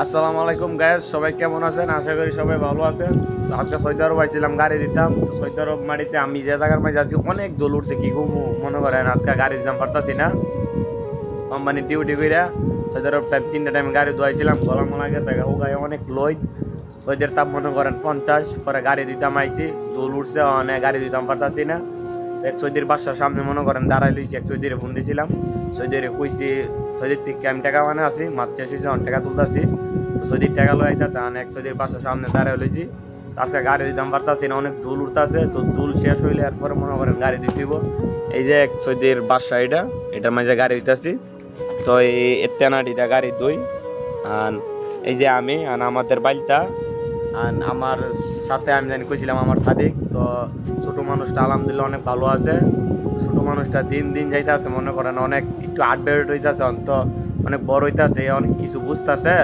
আসসালামু আলাইকুম গায়েস, সবাই কেমন আছেন? আশা করি সবাই ভালো আছেন। তো আজকে সৌদি আরব আইছিলাম গাড়ি দিতাম। তো সৌদি আরব মাটিতে আমি যে জায়গার মাঝে আছি অনেক দোল উঠছে, কি ঘুমু মনে করেন আজকে গাড়ি দিতাম পারতাছি না। কোম্পানি ডিউটি কইরা সৌদি আরব টাইম 3টা টাইমে গাড়ি ধোয়াইছিলাম, গলা মলা গেছে ও গায়ে অনেক লোই। ওইদের তাপ মনে করেন 50, পরে গাড়ি দিতাম আইছি, দোল উঠছে অনেক গাড়ি দিতাম পারতাছি না। এক সৌদির বাসার সামনে মনে করেন দাঁড়াই লইছি, এক সৌদিরে ফোন দিছিলাম। সৌদিরে কইছি সৌদির থেকে আমি টাকা মানে আছি মাত্র শেষ টাকা তুলতাছি। তো সৌদির টাকা লই আইতাছে, আমি এক সৌদির বাসার সামনে দাঁড়াই লইছি। আজকে গাড়ি দিতাম পারতাছি না, অনেক ধুল উঠতাছে। তো ধুল শেষ হইলে এরপরে মনে করেন গাড়ি দিতে দিব। এই যে এক সৌদির বাসা, এটার মাঝে গাড়ি দিতেছি। তো এই তেনাডিটা গাড়ি দুই আর এই যে আমি আর আমাদের বাইলটা আর আমার সাথে আমি জানি কইছিলাম আমার সাদিক। তো ছোট মানুষটা আলহামদুলিল্লাহ অনেক ভালো আছে। ছোট মানুষটা দিন দিন যাইতেছে, মনে করেন অনেক একটু আপডেট হইতেছে, তো অনেক বড় হইতেছে, অনেক কিছু বুঝতেছে।